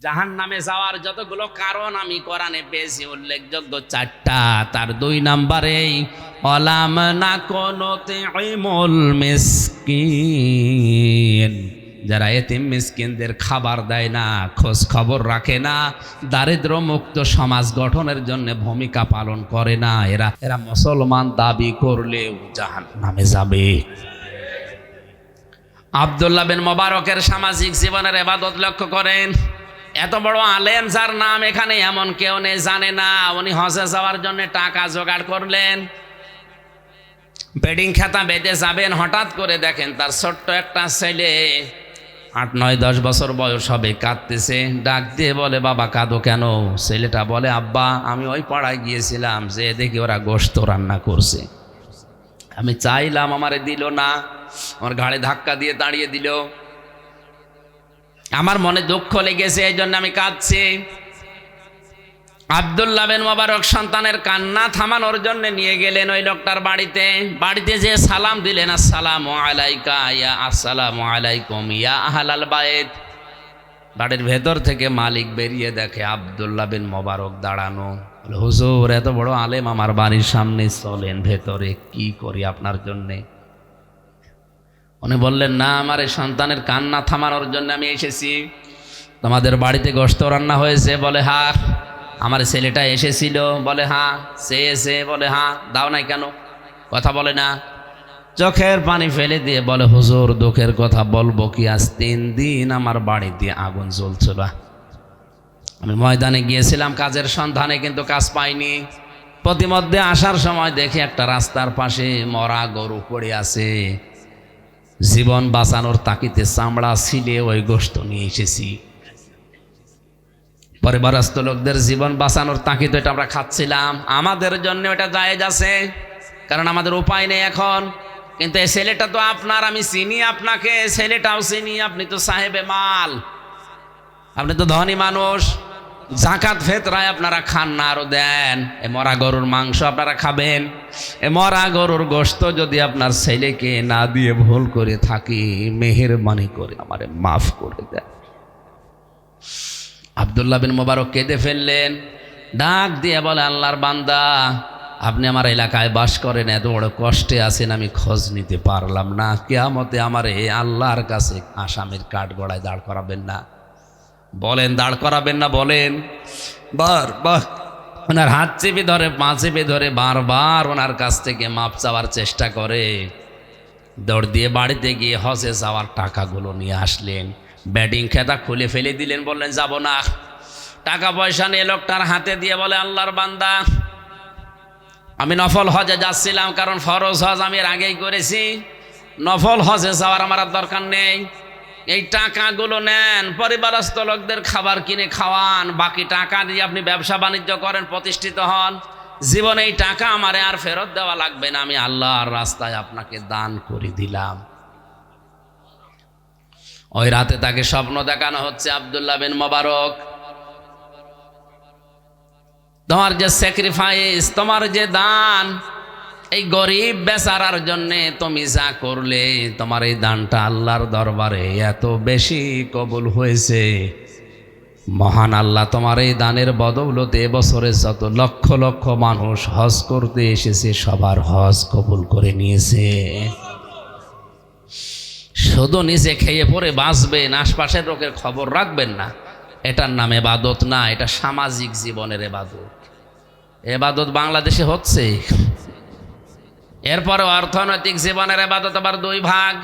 জাহান্নামে যাওয়ার যতগুলো কারণ আমি কোরআনে পেয়েছি উল্লেখযোগ্য 4টা, তার 2 নম্বরে অলাম না কোনতে ইমুল মিসকিন, যারা এতিম মিসকিনদের খাবার দেয় না, খোঁজ খবর রাখে না, দারিদ্র মুক্ত সমাজ গঠনের জন্য ভূমিকা পালন করে না, এরা মুসলমান দাবি করলেও জাহান্নামে যাবে। আব্দুল্লাহ বিন মোবারকের সামাজিক জীবনের ইবাদত লক্ষ্য করেন। এত বড় আলেম যার নাম এখানে এমন কেউ নেই জানে না। উনি হজে যাওয়ার জন্য টাকা জোগাড় করলেন, বেডিং খাতা বেঁধে যাবেন, হঠাৎ করে দেখেন তার ছোট্ট একটা ছেলে 8, 9, 10 বছর বয়স হবে, কাঁদতেছে। ডাক দিয়ে বলে, বাবা কাঁদো কেন? ছেলেটা বলে, আব্বা আমি ওই পাড়ায় গিয়েছিলাম, যে দেখি ওরা গোশত রান্না করছে, আমি চাইলাম আমারে দিল না, আমার ঘাড়ে ধাক্কা দিয়ে দাঁড়িয়ে দিল, আমার মনে দুঃখ লেগেছে, এই জন্য আমি কাঁদছি। আব্দুল্লাহ বিন মোবারক সন্তানের কান্না থামানোর জন্য নিয়ে গেলেন ওই লোকটার বাড়িতে যে সালাম দিলেন, আসসালামু আলাইকা ইয়া আসসালামু আলাইকুম ইয়া আহলাল বাইত। বাড়ির ভেতর থেকে মালিক বেরিয়ে দেখে আব্দুল্লাহ বিন মোবারক দাঁড়ানো। হুজুর এত বড় আলেম আমার বাড়ির সামনে, চলেন ভেতরে, কি করি আপনার জন্যে? উনি বললেন, না, আমার এই সন্তানের কান্না থামানোর জন্য আমি এসেছি। তোমাদের বাড়িতে গোশত রান্না হয়েছে? বলে হ্যাঁ। আমার ছেলেটা এসেছিল? বলে হ্যাঁ। সে এসে? বলে হ্যাঁ। দাও নাই কেন? কথা বলে না। চোখের পানি ফেলে দিয়ে বলে, হুজুর দুঃখের কথা বলবো কি, আজ 3 দিন আমার বাড়িতে আগুন জ্বলছিল। আমি ময়দানে গিয়েছিলাম কাজের সন্ধানে, কিন্তু কাজ পাইনি। প্রতিমধ্যে আসার সময় দেখি একটা রাস্তার পাশে মরা গরু পড়ে আছে, জীবন বাঁচানোর তাকিতে চামড়া ছিলে ওই গোশত নিয়ে এসেছি। পরিবারস্থ লোকদের জীবন বাঁচানোর তাকিতে এটা আমরা খাচ্ছিলাম, আমাদের জন্য এটা জায়েজ আছে, কারণ আমাদের উপায় নেই এখন। কিন্তু এই ছেলেটা তো আপনার, আমি চিনি আপনাকে, ছেলেটাও চিনি, আপনি তো সাহেবে মাল, আপনি তো ধনী মানুষ, জাকাত ফেতরায় আপনারা খান না, আরো দেন। এ মরা গরুর মাংস আপনারা খাবেন, এ মরা গরুর গোশত যদি আপনার ছেলেকে না দিয়ে ভুল করে থাকি, মেহেরবানি করে আমারে মাফ করে দেন। আব্দুল্লাহ বিন মোবারক কেঁদে ফেললেন, ডাক দিয়ে বলে, আল্লাহর বান্দা, আপনি আমার এলাকায় বাস করেন, এত বড় কষ্টে আছেন, আমি খোঁজ নিতে পারলাম না, কিয়ামতে আমারে আল্লাহর কাছে আসামির কাঠগড়ায় দাঁড় করাবেন না? বলেন দাঁড় করাবেন না? বলেন। বারবার ওনার হাত চেপে ধরে, পা চেপে ধরে, বারবার ওনার কাছ থেকে মাপ চাওয়ার চেষ্টা করে। দৌড় দিয়ে বাড়িতে গিয়ে হজে যাওয়ার টাকাগুলো নিয়ে আসলেন, ব্যাটিং খেতা খুলে ফেলে দিলেন, বললেন যাব না। টাকা পয়সা নিয়ে লোকটার হাতে দিয়ে বলে, আল্লাহর বান্দা, আমি নফল হজে যাচ্ছিলাম, কারণ ফরজ হজ আমি এর আগেই করেছি, নফল হজে যাওয়ার আমার আর দরকার নেই। এই টাকাগুলো নেন, পরিবারস্থ লোকদের খাবার কিনে খাওয়ান, বাকি টাকা দিয়ে আপনি ব্যবসা বাণিজ্য করেন, প্রতিষ্ঠিত হন। জীবনে এই টাকা আমারে আর ফেরত দেওয়া লাগবে না, আমি আল্লাহর রাস্তায় আপনাকে দান করে দিলাম। ওই রাতে তাকে স্বপ্ন দেখানো হচ্ছে, আব্দুল্লাহ বিন মোবারক, তোমার যে স্যাক্রিফাইস, তোমার যে দান, এই গরিব বেচারার জন্যে তুমি যা করলে, তোমার এই দানটা আল্লাহর দরবারে এত বেশি কবুল হয়েছে। মহান আল্লাহ তোমার এই দানের বদৌলতে এবছরে যত লক্ষ লক্ষ মানুষ হজ করতে এসেছে, সবার হজ কবুল করে নিয়েছে। শুধু নিজে খেয়ে পরে বাঁচবেন, আশপাশের লোকের খবর রাখবেন না, এটার নাম ইবাদত না, এটা সামাজিক জীবনের ইবাদত। ইবাদত বাংলাদেশে হচ্ছে। এরপরে অর্থনৈতিক জীবনের ইবাদত আবার 2 ভাগ,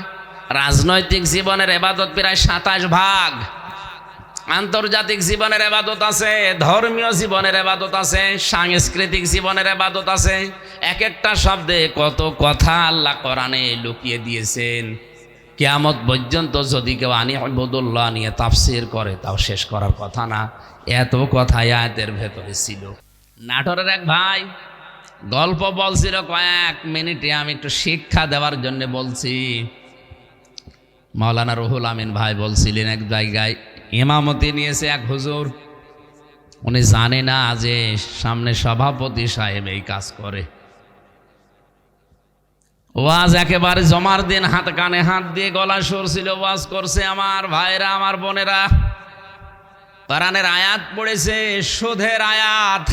রাজনৈতিক জীবনের ইবাদত প্রায় 27 ভাগ, আন্তর্জাতিক জীবনের ইবাদত আছে, ধর্মীয় জীবনের ইবাদত আছে, সাংস্কৃতিক জীবনের ইবাদত আছে। এক একটা শব্দে কত কথা আল্লাহ কোরআনে লুকিয়ে দিয়েছেন। কিয়ামত পর্যন্ত যদি কেউ আনিবুদুল্লাহ নিয়ে তাফসীর করে, তাও শেষ করার কথা না, এত কথা আয়াতের ভেতরে ছিল। নাটোরের এক ভাই গল্প বলছিল, কয়েক মিনিটে আমি একটু শিক্ষা দেওয়ার জন্য বলছি। মাওলানা রুহুল আমিন ভাই বলছিলেন, এক জায়গায় ইমামতি নিয়েছে এক হুজুর, উনি জানে না যে সামনে সভাপতি সাহেব এই কাজ করে। ওয়াজ একেবারে জমার দিন, হাত কানে হাত দিয়ে গলা সরছিল, ওয়াজ করছে। আমার ভাইরা, আমার বোনেরা, কোরআনের আয়াত পড়েছে, সুদের আয়াত।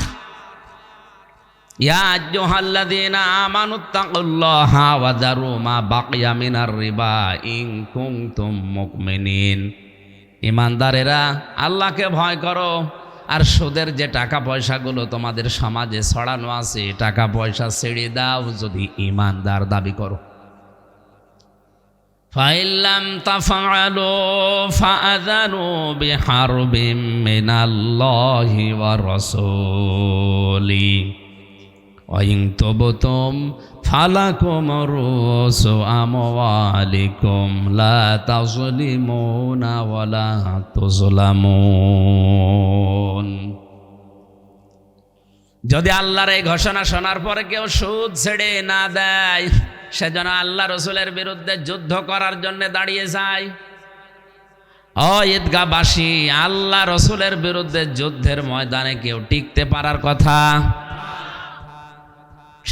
ইয়া আইয়ুহাল্লাযীনা আমানুত্তাকুল্লাহা ওয়া যারু মা বাকিয়া মিনার রিবা ইন কুনতুম মুমিনিন। ঈমানদারেরা আল্লাহকে ভয় করো, আর সুদের যে টাকা পয়সাগুলো তোমাদের সমাজে ছড়ানো আছে, টাকা পয়সা ছেড়ে দাও যদি ঈমানদার দাবি করো। ফাইল্লাম তাফআলু ফাআযানু বিহারবিম মিনাল্লাহি ওয়া রাসূলি ওয়া ইন তুবতুম ফালাকুম রুসু আমওয়ালিকুম লা তাযলিমুনা ওয়া লা তুযলামুন। যদি আল্লাহর এই ঘোষণা শোনার পরে কেউ সুদ ছেড়ে না দেয়, সেজন্য আল্লাহ রসুলের বিরুদ্ধে যুদ্ধ করার জন্য দাঁড়িয়ে যায়। ও ঈদগাহবাসী, আল্লাহ রসুলের বিরুদ্ধে যুদ্ধের ময়দানে কেউ টিকতে পারার কথা?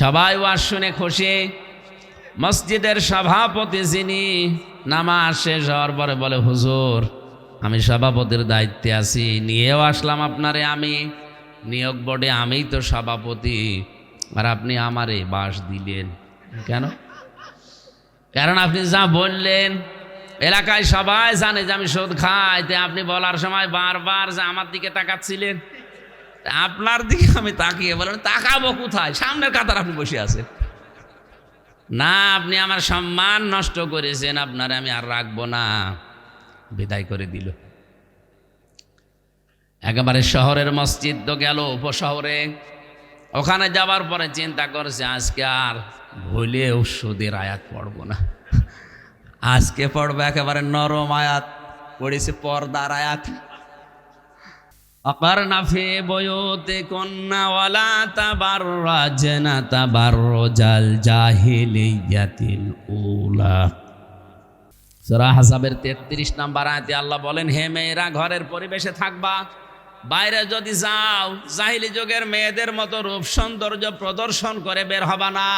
সবাই ওয়াজ শুনে খুশি। মসজিদের সভাপতি যিনি, নামাজ শেষ হওয়ার পরে বলে, হুজুর আমি সভাপতির দায়িত্বে আছি, নিয়েও আসলাম আপনারে, আমি নিয়োগ বোর্ডে আমিই তো সভাপতি, আর আপনি আমারে বাস দিলেন কেন? কারণ আপনি যা বললেন এলাকায় সবাই জানে যে আমি সুদ খাই, তাই আপনি বলার সময় বারবার যে আমার দিকে তাকাচ্ছিলেন, আপনার দিকে আমি তাকিয়ে বললাম তাকাবো কোথায়, সামনের কাতার আপনি বসে আছেন না, আপনি আমার সম্মান নষ্ট করেছেন, আপনারে আমি আর রাখবো না, বিদায় করে দিল। একেবারে শহরের মসজিদ তো গেল উপশহরে, ওখানে যাবার পরে চিন্তা করছে আজকে আর ভুলেও সুদের আয়াত পড়বো না, আজকে পড়বো একেবারে নরম আয়াত, পড়েছে পর্দার আয়াত। অকারনা ফি বুয়ুতিকুন্না ওয়ালা তাবাররাজনা তাবাররুজাল জাহিলিয়াতিল উলা। সূরা আহজাবের 33 নম্বর আয়াতে আল্লাহ বলেন, হে মেয়েরা ঘরের পরিবেশে থাকবা, বাইরে যদি যাও জাহিলি যুগের মেয়েদের মতো রূপ সৌন্দর্য প্রদর্শন করে বের হবা না।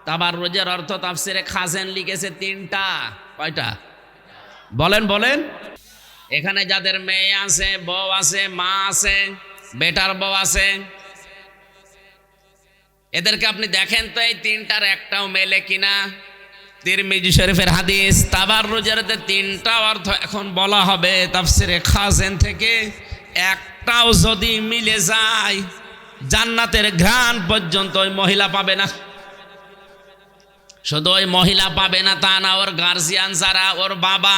তাবাররুজের অর্থ তাফসিরে খাজেন লিখেছে 3টা। কয়টা বলেন বলেন? এখানে যাদের মেয়ে আছে, বউ আছে, মা আছে, বেটার বউ আছে, এদেরকে আপনি দেখেন তো এই 3টার একটাও মেলে কিনা। তিরমিজি শরীফের হাদিস, তাবাররুজের 3টা অর্থ এখন বলা হবে তাফসিরে খাজেন থেকে, একটাও যদি মিলে যায় জান্নাতের ঘ্রাণ পর্যন্ত ওই মহিলা পাবে না। শুধু ওই মহিলা পাবে না তা না, ওর গার্জিয়ান যারা, ওর বাবা,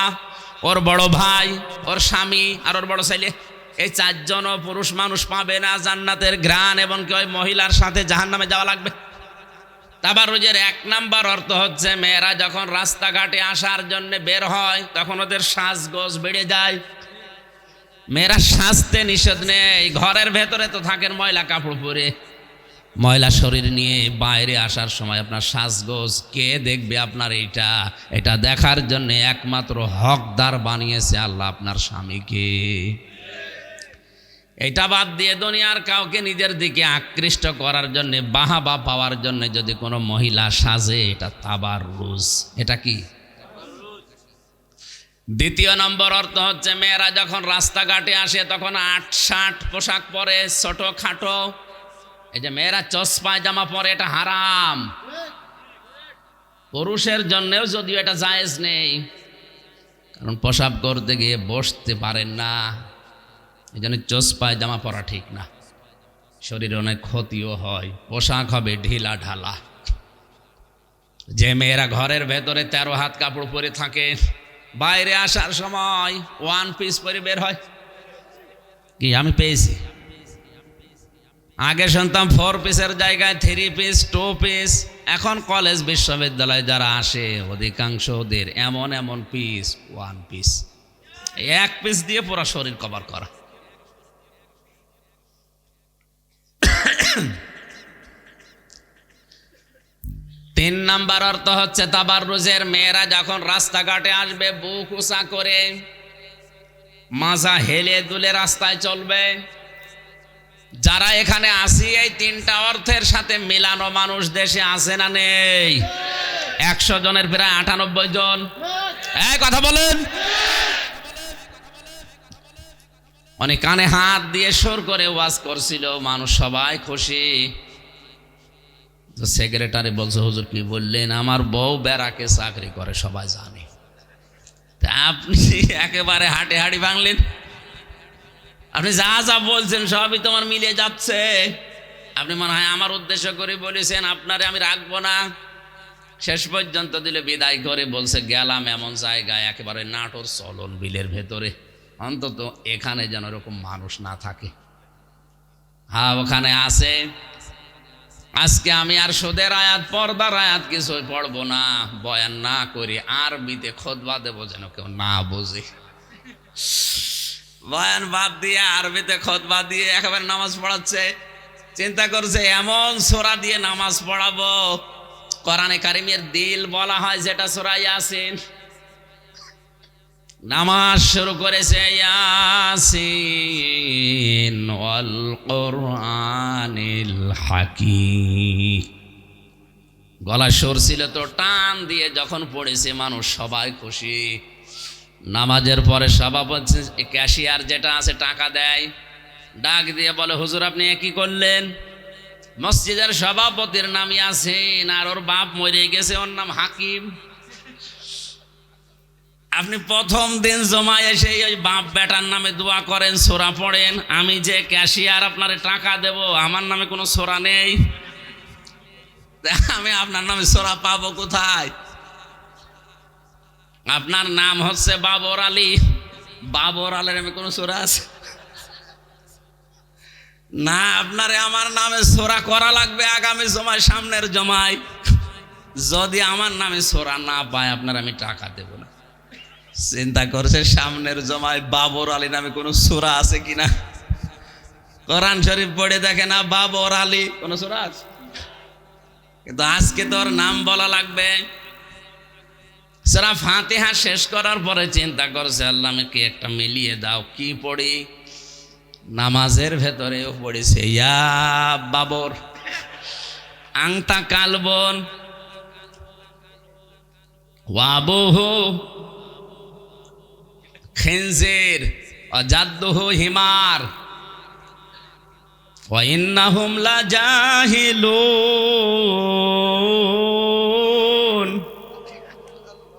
ওর বড় ভাই, ওর স্বামী আর ওর বড় ছেলে, এই 4জনও পুরুষ মানুষ পাবে না জান্নাতের ঘ্রাণ, এবং কি ওই মহিলার সাথে জাহান্নামে যাওয়া লাগবে। তাবাররুজের 1 নাম্বার অর্থ হচ্ছে মেয়েরা যখন রাস্তাঘাটে আসার জন্য বের হয় তখন ওদের সাজগোজ বেড়ে যায়। মেয়েরা সাজতে নিষেধ নেই, ঘরের ভেতরে তো থাকেন ময়লা কাপড় পরে, ময়লা শরীর নিয়ে বাইরে আসার সময় আপনার সাজগোজ কে দেখবে? আপনার এটা দেখার জন্য একমাত্র হকদার বানিয়েছে আল্লাহ, আপনার স্বামীকে। এটা বাদ দিয়ে দুনিয়ার কাউকে নিজের দিকে আকৃষ্ট করার জন্য, বাহাবা পাওয়ার জন্য যদি কোনো মহিলা সাজে, এটা তাবাররুজ। এটা কি? 2 নম্বর অর্থ হচ্ছে মেয়েরা যখন রাস্তাঘাটে আসে তখন 8-60 পোশাক পরে, ছোট খাটো। এই যে মেয়েরা চশমায় জামা পরে, এটা হারাম। পুরুষের জন্যেও যদিও এটা জায়েজ নেই, কারণ প্রসাব করতে গিয়ে বসতে পারেন না, এই জন্য চশমায় জামা পরা ঠিক না, শরীরে অনেক ক্ষতিও হয়। পোশাক হবে ঢিলা ঢালা। যে মেয়েরা ঘরের ভেতরে 13 হাত কাপড় পরে থাকে, বাইরে আসার সময় 1 পিস পরে বের হয়। কি আমি পেয়েছি? আগে শুনতাম 4 পিসের জায়গায় 3 পিস, 2 পিস। এখন কলেজ বিশ্ববিদ্যালয়ে যারা আসে অধিকাংশ ওদের এমন পিস, 1 পিস, 1 পিস দিয়ে পুরো শরীর কভার করা। তিন নাম্বার অর্থ হচ্ছে তাবাররুজের, মেয়েরা যখন রাস্তাঘাটে আসবে বুক উঁচা করে, মাজা হেলে দুলে রাস্তায় চলবে। যারা এখানে আসি এই 3টা অর্থের সাথে মিলানো মানুষ দেশে আছে না নেই? 100 জনের প্রায় 98 জন। এই কথা বলেন। অনেক কানে হাত দিয়ে সুর করে ওয়াজ করছিল, মানুষ সবাই খুশি। তো সেক্রেটারি বলছে, হুজুর কি বললেন? আমার বউ বেড়াকে চাকরি করে, সবাই জানে। তা আপনি একেবারে হাটে হাড়ি ভাঙলেন। আপনি যা যা বলছেন সবই তোমার মিলে যাচ্ছে। আপনি মনে হয় আমার উদ্দেশ্য করে বলেছেন, আপনারে আমি রাখবো না। শেষ পর্যন্ত দিলে বিদায় করে বলছে, গেলাম এমন জায়গায় একেবারে নাটোর চলন বিলের ভেতরে, অন্তত এখানে যেন এরকম মানুষ না থাকে। হ্যাঁ, ওখানে আছে। আজকে আমি আর সুদের আয়াত, পর্দার আয়াত কিছুই পড়বো না, বয়ান না করি, আরবিতে খুতবা দেবো যেন কেউ না বোঝে। বয়ান বাদ দিয়ে আরবিতে খুতবা দিয়ে একেবারে নামাজ পড়াচ্ছে। চিন্তা করছে এমন সূরা দিয়ে নামাজ পড়াবো। কোরআনে কারিমের দিল বলা হয় যেটা সূরা ইয়াসিন। নামাজ শুরু করেছে, ইয়াসিন ওয়াল কুরআনিল হাকীম। গলা সুর ছিল তো, টান দিয়ে যখন পড়েছে মানুষ সবাই খুশি। নামাজের পরে সভাপতি, ক্যাশিয়ার যেটা আছে টাকা দেয়, ডাক দিয়ে বলে, হুজুর আপনি কি করলেন? মসজিদের সভাপতির নাম ইয়াসিন, আর ওর বাপ মরে গেছে, ওর নাম হাকিম। আপনি প্রথম দিন জমায় এসে ওই বাপ বেটার নামে দোয়া করেন, সূরা পড়েন। আমি যে ক্যাশিয়ার আপনারে টাকা দেব, আমার নামে কোনো সূরা নেই। আমি আপনার নামে সূরা পাবো কোথায়? আপনার নাম হচ্ছে বাবর আলী, বাবর আলীর নামে কোনো সূরা আছে না? আপনারে আমার নামে সূরা করা লাগবে আগামী জমায়, সামনের জমায়। যদি আমার নামে সূরা না পায় আপনার আমি টাকা দেব না। চিন্তা করছে সামনের জমায় বাবর আলী নামে কোনো সূরা আছে কিনা। কোরআন শরীফ পড়ে দেখে না বাবর আলী কোন সূরা আছে, কিন্তু আজকে তোর নাম বলা লাগবে। সূরা ফাতিহা শেষ করার পরে চিন্তা করছে, আল্লাহ আমাকে একটা মিলিয়ে দাও, কি পড়ি? নামাজের ভেতরেও পড়েছে, ইয়া বাবর আংতা কালবন ওয়াবুহু খিনজির ওয়াজাদ্দুহু হিমার ওয়া ইন্নাহুম লাজাহিলুন।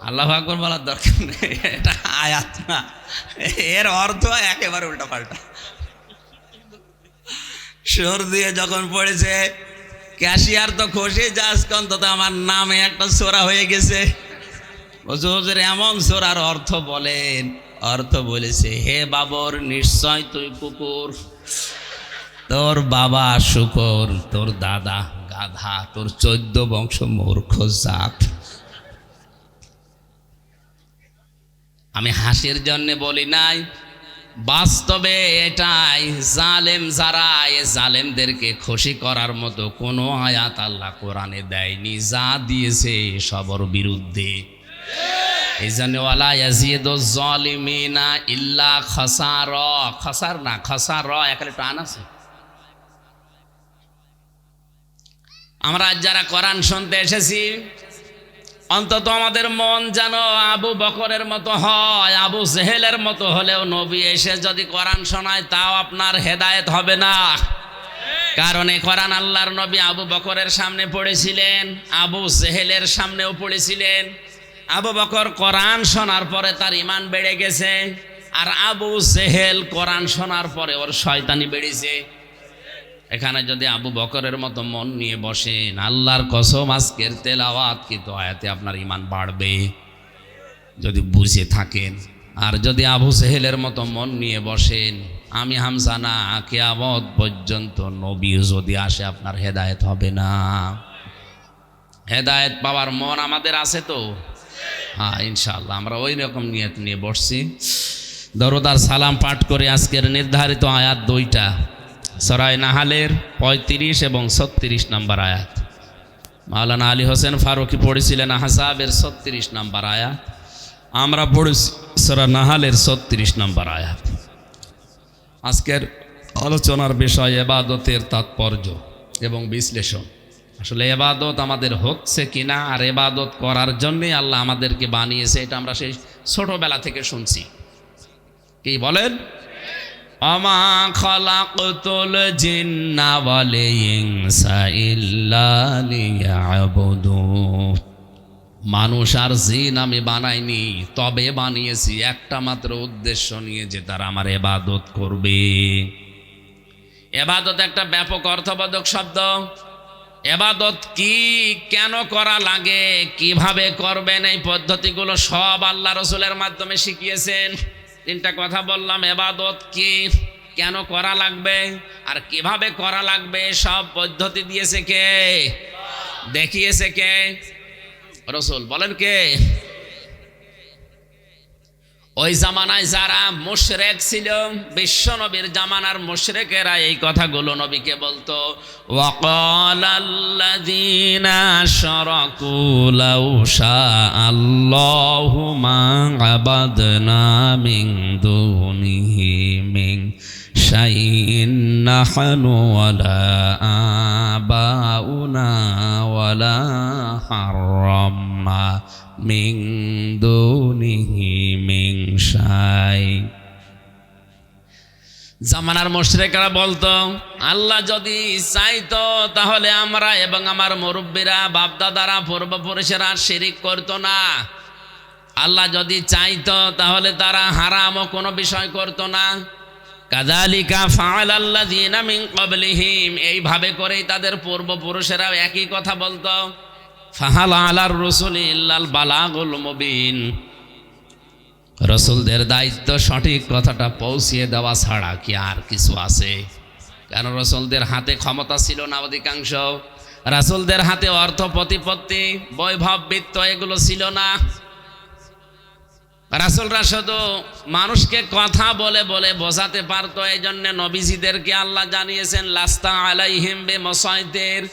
আল্লাহু আকবার বলার দরকার নেই, এটা আয়াত না, এর অর্থ একেবারে উল্টা পাল্টা। সুর দিয়ে যখন পড়েছে, ক্যাশিয়ার তো খুশি, আজকে অন্তত আমার নামে একটা সূরা হয়ে গেছে। হুজুর এমন সূরার অর্থ বলেন। অর্থ বলেছে, হে বাবর নিশ্চয় তুই কুকুর, তোর বাবা শুকর, তোর দাদা গাধা, তোর 14 বংশ মূর্খ জাত। আমি হাসির জন্য বলি নাই, বাস্তবে এটাই। জালেম যারা, এ জালেমদেরকে খুশি করার মতো কোনো আয়াত আল্লাহ কোরআনে দেয়নি, যা দিয়েছে সবর বিরুদ্ধে। এই জন্য ওয়ালা ইয়াজিদুজ জালিমিনা ইল্লা খাসারা, খাসার না খাসারা, এখানে টান আছে। আমরা যারা কোরআন শুনতে এসেছি, অন্তত আমাদের মন যেন আবু বকরের মতো হয়। আবু জেহেলের মতো হলেও নবী এসে যদি কোরআন শোনায়, তাও আপনার হেদায়েত হবে না। কারণ এই কোরআন আল্লাহর নবী আবু বকরের সামনে পড়েছিলেন, আবু জেহেলের সামনেও পড়েছিলেন। আবু বকর কোরআন শোনার পরে তার ঈমান বেড়ে গেছে, আর আবু জেহেল কোরআন শোনার পরে ওর শয়তানি বেড়েছে। এখানে যদি আবু বকরের মতো মন নিয়ে বসেন, আল্লাহর কসম আজকের তেলাওয়াত কিন্তু আয়াতে আপনার ঈমান বাড়বে যদি বুঝে থাকেন। আর যদি আবু জেহেলের মতো মন নিয়ে বসেন, আমি হামজা না, কিয়ামত পর্যন্ত নবী যদি আসে আপনার হেদায়েত হবে না। হেদায়েত পাওয়ার মন আমাদের আছে তো? হ্যাঁ, ইনশাআল্লাহ আমরা ওই রকম নিয়ত নিয়ে বসছি। দরুদ আর সালাম পাঠ করে আজকের নির্ধারিত আয়াত 2টা, সূরা নাহালের 35 এবং 36 নম্বর আয়াত। মাওলানা আলী হোসেন ফারুকি পড়েছিলেন আহজাবের 36 নম্বর আয়াত, আমরা পড়েছি সূরা নাহালের 36 নম্বর আয়াত। আজকের আলোচনার বিষয় ইবাদতের তাৎপর্য এবং বিশ্লেষণ। আসলে ইবাদত আমাদের হচ্ছে কিনা, আর ইবাদত করার জন্যই আল্লাহ আমাদেরকে বানিয়েছে, এটা আমরা সেই ছোটবেলা থেকে শুনছি। কি বলেন? ওমা খালাকতুল জিন্না ওয়াল ইনসা ইল্লা লিয়াবুদুন। মানুষ আর জিন আমি বানাইনি, তবে বানিয়েছি একটা মাত্র উদ্দেশ্য নিয়ে, যে তারা আমার ইবাদত করবে। ইবাদত একটা ব্যাপক অর্থবোধক শব্দ। ইবাদত কি, কেন করা লাগে, কিভাবে করবেন, এই পদ্ধতিগুলো সব আল্লাহ রসুলের মাধ্যমে শিখিয়েছেন। তিনটা কথা বললাম, ইবাদত কি, কেন করা লাগবে, আর কিভাবে করা লাগবে, সব পদ্ধতি দিয়েছে কে, দেখিয়েছে কে, রসুল। বলেন কে? ওই জামানায় যারা মুশরিক ছিল, বিশ্ব নবীর জামানার মুশরিকেরা এই কথাগুলো নবীকে বলতো। ওয়াকালাল্লাযীনা আশরাকু লাউ শাআল্লাহু মা আবাদনা মিন দুনিহি মিন শাইইন নাহনু ওয়ালা আবাউনা ওয়ালা হারামনা মিন দুনিহি মিন শাই। জামানার মুশরিকরা বলতো, আল্লাহ যদি চাইতো তাহলে আমরা এবং আমার মুরব্বীরা, বাপদাদারা, পূর্বপুরুষেরা শিরিক করতো না। আল্লাহ যদি চাইতো তাহলে তারা হারামও কোনো বিষয় করতো না। কাযালিকা ফাআলাল্লাযীনা মিন ক্বাবলিহিম, এইভাবে করেই তাদের পূর্বপুরুষেরা একই কথা বলতো। ফাহাল আলার রাসূলি ইল্লাল বালাগুল মুবিন, রসুলদের দায়িত্ব সঠিক কথাটা পৌঁছিয়ে দেওয়া ছাড়া কি আর কিছু আছে? কারণ রসুলদের হাতে ক্ষমতা ছিল না অধিকাংশ, রাসূলদের হাতে অর্থ প্রতিপত্তি, বৈভব, বিত্ত এগুলো ছিল না। রাসূলরা শুধু মানুষকে কথা বলে বলে বোঝাতে পারতো। এই জন্য নবীজিদেরকে আল্লাহ জানিয়েছেন, লাস্তা আলাইহিম বিমুসাইতির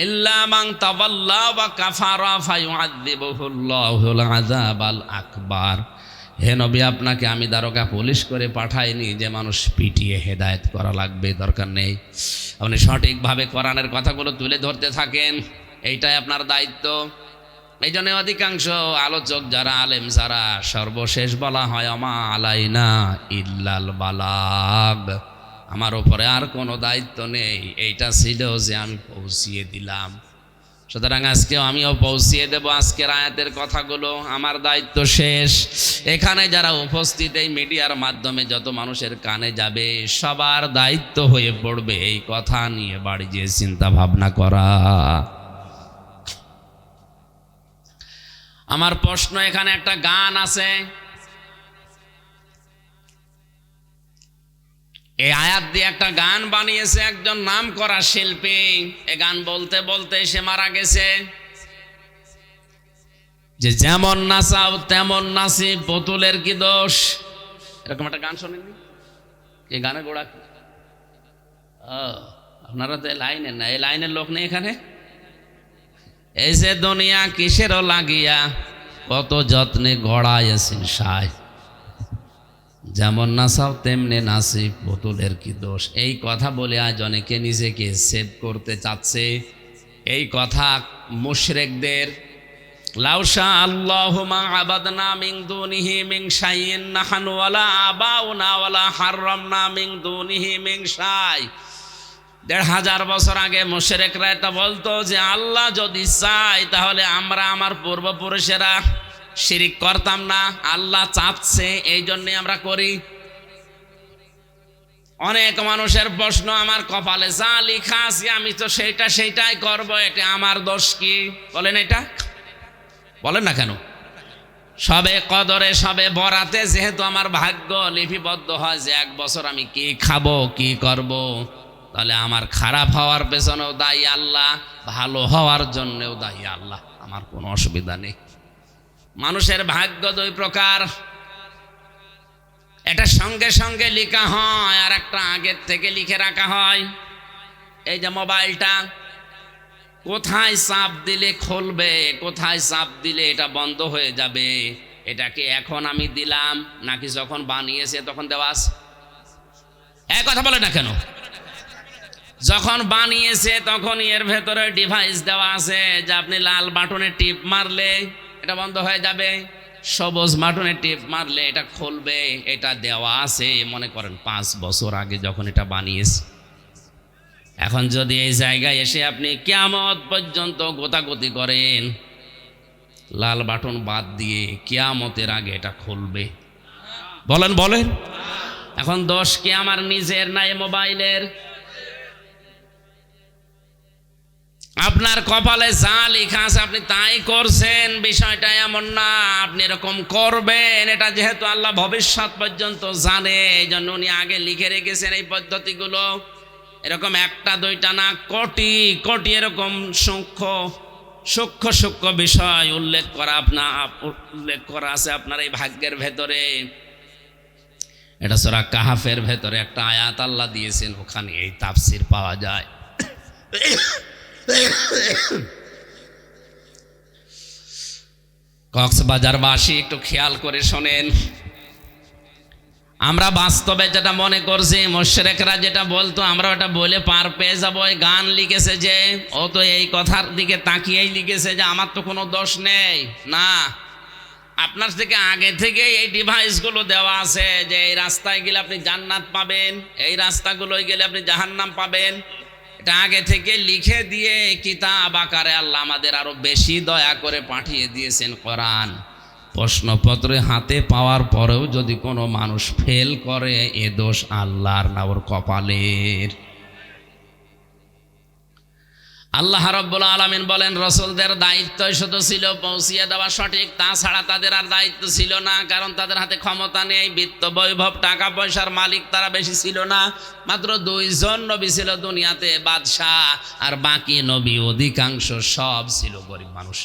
ইল্লা মান তাওয়াল্লা ওয়া কাফারা ফায়ুআযিবুহুল্লাহুল আযাবাল আকবার। হে নবী, আপনাকে আমি দারোগা পুলিশ করে পাঠাইনি যে মানুষ পিটিয়ে হেদায়েত করা লাগবে, দরকার নেই। আপনি সঠিকভাবে কোরআনের কথাগুলো তুলে ধরতে থাকেন, এইটাই আপনার দায়িত্ব। এই জন্য অধিকাংশ আলোচক যারা, আলেম যারা, সর্বশেষ বলা হয় আমা আলাইনা ইল্লাল বালাগ, আমার উপরে আর কোনো দায়িত্ব নেই, এইটা ছিল যে আমি পৌঁছিয়ে দিলাম। সুতরাং আজকেও আমিও পৌঁছিয়ে দেব আজকের আয়াতের কথাগুলো, আমার দায়িত্ব শেষ। এখানে যারা উপস্থিত, এই মিডিয়ার মাধ্যমে যত মানুষের কানে যাবে, সবার দায়িত্ব হয়ে পড়বে এই কথা নিয়ে বাড়ি যেয়ে চিন্তা ভাবনা করা। আমার প্রশ্ন, এখানে একটা গান আছে, এই আয়াত দিয়ে একটা গান বানিয়েছে একজন নাম করা শিল্পী। এ গান বলতে বলতে সে মারা গেছে। যে যেমন নাচাও তেমন নাচি, পুতুলের কি দোষ, এরকম একটা গান শোনেননি? এই গানের গোড়া কি? আপনারা তো লাইনের না, এই লাইনের লোক নেই এখানে। এই যে দুনিয়া কিসেরও লাগিয়া, কত যত্নে গড়াইয়াছেন সায়, যেমন নাচাও তেমনি নাচি, পুতুলের কি দোষ। এই কথা বলে আজ অনেকে নিজেকে সেভ করতে চাচ্ছে। এই কথা মুশরিকদের। লাউ শাআল্লাহু মা আবাদনা মিন দুনিহি মিন শাইইন নাহনু ওয়ালা আবাউনা ওয়ালা হারামনা মিন দুনিহি মিন শাই। ১৫০০ বছর আগে মুশরিকরা এটা বলতো যে আল্লাহ যদি চায় তাহলে আমরা, আমার পূর্বপুরুষেরা শিরিক করতাম না, আল্লাহ চাচ্ছে এই জন্যে আমরা করি। অনেক মানুষের প্রশ্ন, আমার কপালে যা লেখা আছে আমি তো সেইটাই করব, এটা আমার দোষ কি? বলেন, এটা বলেন না কেন? সবে কদরে, সবে বরাতে যেহেতু আমার ভাগ্য লিপিবদ্ধ হয় যে 1 বছর আমি কি খাবো, কি করব, তাহলে আমার খারাপ হওয়ার পেছনেও দায়ী আল্লাহ, ভালো হওয়ার জন্যও দায়ী আল্লাহ, আমার কোনো অসুবিধা নেই। মানুষের ভাগ্য 2 প্রকার, এটা সঙ্গে সঙ্গে লেখা হয় আর একটা আগের থেকে লিখে রাখা হয়। এই যে মোবাইলটা, কোথায় চাপ দিলে খুলবে, কোথায় চাপ দিলে এটা বন্ধ হয়ে যাবে, এটাকে এখন আমি দিলাম নাকি যখন বানিয়েছে তখন দেওয়া আছে? এক কথা বলে না কেন? যখন বানিয়েছে তখন এর ভেতরে ডিভাইস দেওয়া আছে যে আপনি লাল বাটনে টিপ মারলে এটা বন্ধ হয়ে যাবে। সবুজ বাটনে টিপ মারলে এটা খুলবে, এটা দেওয়া আছে মনে করেন 5 বছর আগে যখন এটা বানিয়েছে। এখন যদি এই জায়গায় এসে আপনি কিয়ামত পর্যন্ত গোতাগতি করেন, লাল বাটন বাদ দিয়ে কিয়ামতের আগে এটা খুলবে। বলেন বলেন। এখন দোষ কি আমার নিজের না এই মোবাইলের? আপনার কপালে যা লেখা আছে আপনি তাই করছেন, বিষয়টা এমন না আপনি এরকম করবেন। এটা যেহেতু আল্লাহ ভবিষ্যৎ পর্যন্ত জানে, এই জন্য উনি আগে লিখে রেখেছেন এই পদ্ধতিগুলো। এরকম একটা দুইটা না, কোটি কোটি এরকম সূক্ষ্ম বিষয় উল্লেখ করা আছে আপনার এই ভাগ্যের ভেতরে। এটা সূরা কাহাফের ভেতরে একটা আয়াত আল্লাহ দিয়েছেন, ওখানে এই তাফসির পাওয়া যায়। কক্সবাজারবাসী একটু খেয়াল করে শোনেন, আমরা বাস্তবে যেটা মনে করছি, মুশরিকরা যেটা বলতো আমরা ওটা বলে পার পেয়ে যাবো। ওই গান লিখেছে যে, ও তো এই কথার দিকে তাকিয়েই লিখেছে যে আমার তো কোনো দোষ নেই। না, আপনার থেকে আগে থেকে এই ডিভাইসগুলো দেওয়া আছে যে এই রাস্তায় গেলে আপনি জান্নাত পাবেন, এই রাস্তাগুলোয় গেলে আপনি জাহান্নাম পাবেন। এটা আগে থেকে লিখে দিয়ে কিতাব আকারে আল্লাহ আমাদের আরো বেশি দয়া করে পাঠিয়ে দিয়েছেন কোরআন। প্রশ্নপত্র হাতে পাওয়ার পরেও যদি কোনো মানুষ ফেল করে, এ দোষ আল্লাহর না ওর কপালের। আল্লাহ রাব্বুল আলামিন বলেন, রাসূলদের দায়িত্ব শুধু ছিল পৌঁছিয়ে দেওয়া সঠিক, তাছাড়া তাদের আর দায়িত্ব ছিল না। কারণ তাদের হাতে ক্ষমতা নেই, বিত্ত বৈভব টাকা পয়সার মালিক তারা বেশি ছিল না। মাত্র 2 জন নবী ছিল দুনিয়াতে, বাদশাহ, আর বাকি নবী অধিকাংশ সব ছিল গরিব মানুষ।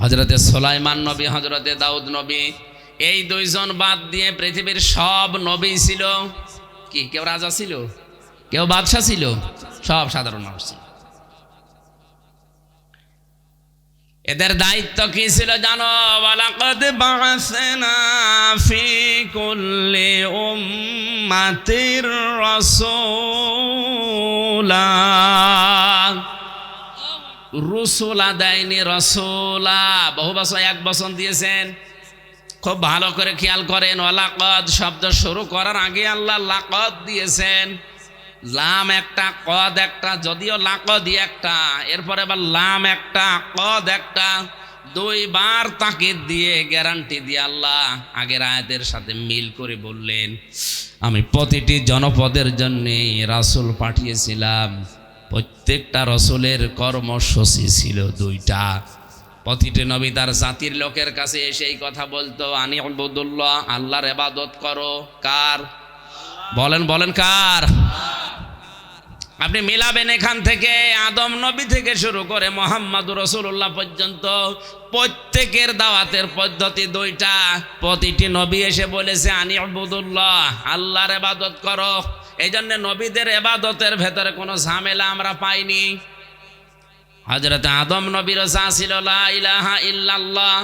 হযরতে সুলাইমান নবী, হযরতে দাউদ নবী, এই 2 জন বাদ দিয়ে পৃথিবীর সব নবী ছিল কি? কেউ রাজা ছিল, কেউ বাদশাহ ছিল, সব সাধারণ মানুষ ছিল। এদের দায়িত্ব কি ছিল জানো? ওয়ালাকাদ বা'আসনা ফি কুল্লি উম্মাতির রাসূলা। রসুলা দেয়নি, রসুলা বহু বছর, 1 বছর দিয়েছেন। খুব ভালো করে খেয়াল করেন, ওয়ালাকাদ শব্দ শুরু করার আগে আল্লাহ লাকাদ দিয়েছেন। লাম একটা, কদ একটা, যদিও লাকদি একটা, এরপরে আবার লাম একটা, কদ একটা, 2 বার তাকিদ দিয়ে গ্যারান্টি দিয়ে আল্লাহ আগের আয়াতের সাথে মিল করে বললেন, আমি প্রতিটি জনপদের জন্য রাসূল পাঠিয়েছিলাম। প্রত্যেকটা রাসূলের কর্মসূচি ছিল 2টা। প্রতিটি নবী তার জাতির লোকের কাছে এসে এই কথা বলতো, আনি উবুদুল্লাহ, আল্লাহর ইবাদত করো। কার? বলেন বলেন কার? আপনি মিলাবেন এখান থেকে আদম নবী থেকে শুরু করে মুহাম্মদুর রাসূলুল্লাহ পর্যন্ত প্রত্যেকের দাওয়াতের পদ্ধতি 2টা। প্রতিটি নবী এসে বলেছে আনি উবুদুল্লাহ, আল্লাহর ইবাদত করো। এই জন্য নবীদের ইবাদতের ভেতরে কোনো ঝামেলা আমরা পাইনি। হযরত আদম নবীর যা ছিল লা ইলাহা ইল্লাল্লাহ,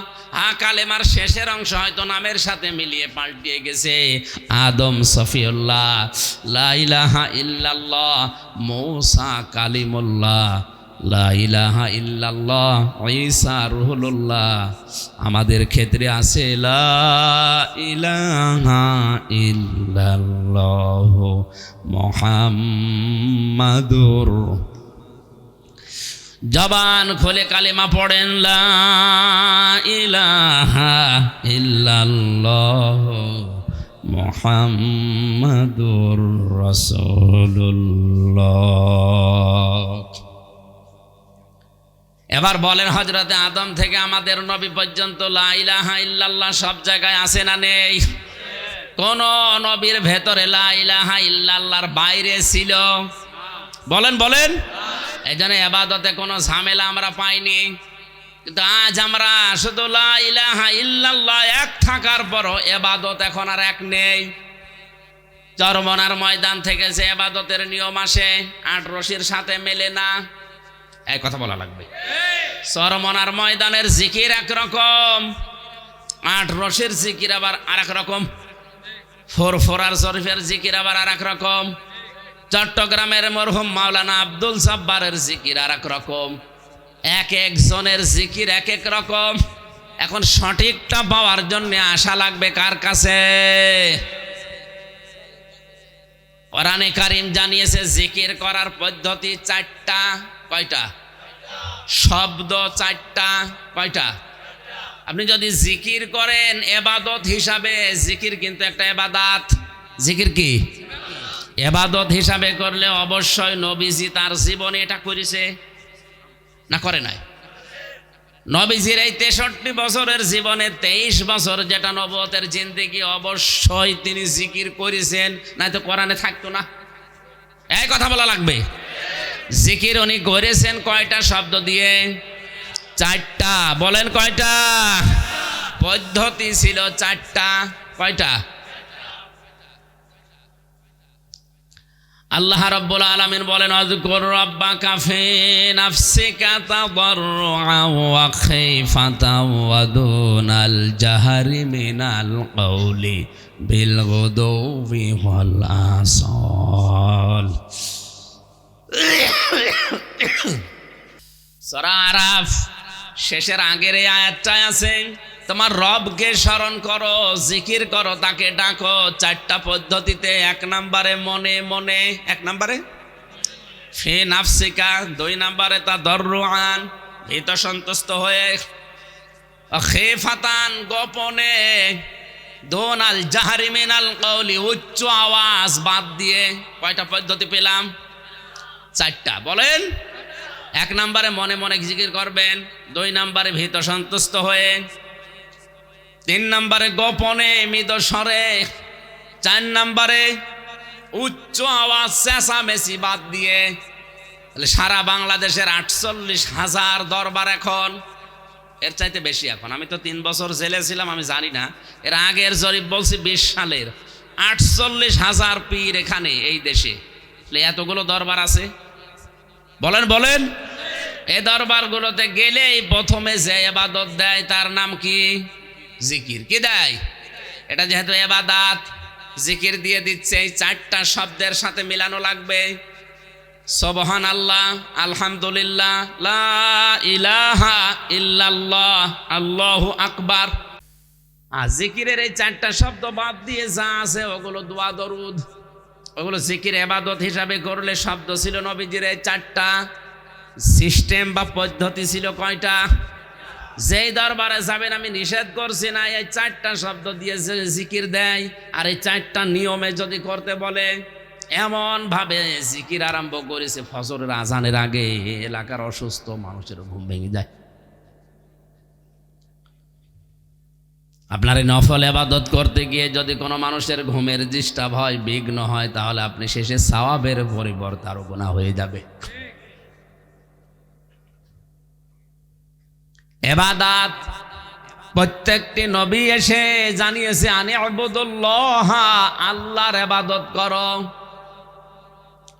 কালেমার শেষের অংশ হয়তো নামের সাথে মিলিয়ে পাল্টিয়ে গেছে, আদম সফিউল্লাহ, লা ইলাহা ইল্লাল্লাহ মূসা কালিমুল্লাহ, লা ইলাহা ইল্লাল্লাহ ঈসা রুহুল্লাহ। আমাদের ক্ষেত্রে আছে লা ইলাহা ইল্লাল্লাহ মুহাম্মাদুর। জবান খুলে কালেমা পড়েন, লা ইলাহা ইল্লাল্লাহ মুহাম্মাদুর রাসূলুল্লাহ। এবার বলেন, হযরতে আদম থেকে আমাদের নবী পর্যন্ত লা ইলাহা ইল্লাল্লাহ সব জায়গায় আছে না নেই? কোন নবীর ভেতরে লা ইলাহা ইল্লাল্লাহর বাইরে ছিল? বলেন বলেন। এই জন্য ইবাদতে কোনো ঝামেলা আমরা পাইনি। কিন্তু আজ আমরা শুধু লা ইলাহা ইল্লাল্লাহ এক থাকার পরও ইবাদত এখন আর এক নেই। চরমনার ময়দান থেকে যে ইবাদতের নিয়ম আসে 8 রশির সাথে মেলে না, এই কথা বলা লাগবে। চরমনার ময়দানের জিকির একরকম, 8 রশির জিকির আবার আর এক রকম, ফোরফোরার শরীফের জিকির আবার আর এক রকম, চট্টগ্রামের মরহুম মাওলানা আব্দুল সাব্বারের জিকির আর এক রকম, এক একজনের জিকির এক এক রকম। এখন সঠিকটা পাওয়ার জন্য আশা লাগবে কার কাছে? কোরআনে কারীম জানিয়েছে জিকির করার পদ্ধতি চারটা। কয়টা? শব্দ চারটা। কয়টা? আপনি যদি জিকির করেন ইবাদত হিসাবে, জিকির কিন্তু একটা ইবাদত। জিকির কি? ইবাদত হিসাবে করলে অবশ্যই নবীজি তার জীবনে এটা করেছে না করে নাই? নবীজির এই 63 বছরের জীবনে 23 বছর যেটা নবুয়তের জিন্দেগি, অবশ্যই তিনি জিকির করেছেন, নয়তো কোরআনে থাকতো না। এই কথা বলা লাগবে। জিকির উনি করেছেন কয়টা শব্দ দিয়ে? চারটা। বলেন কয়টা? পদ্ধতি ছিল চারটা। কয়টা? আল্লাহ রাব্বুল আলামিন বলেন, আযকুর রাব্বাকা ফি নাফসিকা তাদাররুআন ওয়া খাইফাতান ওয়া দুনাল জাহরি মিনাল কওলি বিল গুদুবি ওয়াল আসাল। সূরা আরাফ শেষের আগের এই আয়াতটায় আছে, তোমার রবকে স্মরণ করো, জিকির করো, তাকে ডাকো চারটা পদ্ধতিতে। 1 নম্বরে মনে মনে, 1 নম্বরে ফি নাফসিকা, 2 নম্বরে তাদাররুআন ভীত সন্তুষ্ট হয়ে, খাইফাতান গোপনে, দুনাল জাহরি মিনাল কওলি উচ্চ আওয়াজ বাদ দিয়ে। কয়টা পদ্ধতি পেলাম? চারটা। বলেন। 1 নম্বরে মনে মনে জিকির করবেন, 2 নম্বরে ভীত সন্তুষ্ট হয়ে, 3 নম্বরে গোপনে মৃদু স্বরে, 4 নম্বরে উচ্চ আওয়াজ চেঁচামেচি বাদ দিয়ে। তাহলে সারা বাংলাদেশের 48,000 দরবার এখন, এর চাইতে বেশি এখন। আমি তো 3 বছর জেলে ছিলাম, আমি জানি না। এর আগের জরিপ বলছি 20 সালের, 48,000 পীর এখানে এই দেশে। এতগুলো দরবার আছে। বলেন বলেন। এই দরবারগুলোতে গেলেই প্রথমে যে ইবাদত দেয় তার নাম কি? জিকির। কি দেয়? এটা যেহেতু ইবাদত, জিকির দিয়ে দিচ্ছে। এই চারটা শব্দের সাথে মিলানো লাগবে। সুবহানাল্লাহ, আলহামদুলিল্লাহ, লা ইলাহা ইল্লাল্লাহ, আল্লাহু আকবার। আর জিকিরের এই চারটা শব্দ বাদ দিয়ে যা আছে ওগুলো দোয়া দরুদ, ওগুলো জিকির ইবাদত হিসাবে করলে শব্দ ছিল নবীজির এই চারটা। সিস্টেম বা পদ্ধতি ছিল কয়টা? যেই দরবারে যাবেন, আমি নিষেধ করছি না, এই চারটা শব্দ দিয়ে জিকির দেয়, আর এই চারটা নিয়মে যদি করতে বলে, এমন ভাবে জিকির আরম্ভ করেছে ফজরের আজানের আগে এলাকার অসুস্থ মানুষের ঘুম ভেঙে যায়। আপনার এই নফল ইবাদত করতে গিয়ে যদি কোনো মানুষের ঘুমের ডিস্টার্ব হয়, বিঘ্ন হয়, তাহলে আপনি শেষে সওয়াবের পরিবর্তে আরো গুনাহ হয়ে যাবে। ইবাদত প্রত্যেকটি নবী এসে জানিয়েছে, আনি ইবাদুল্লাহ, আল্লাহর ইবাদত করো।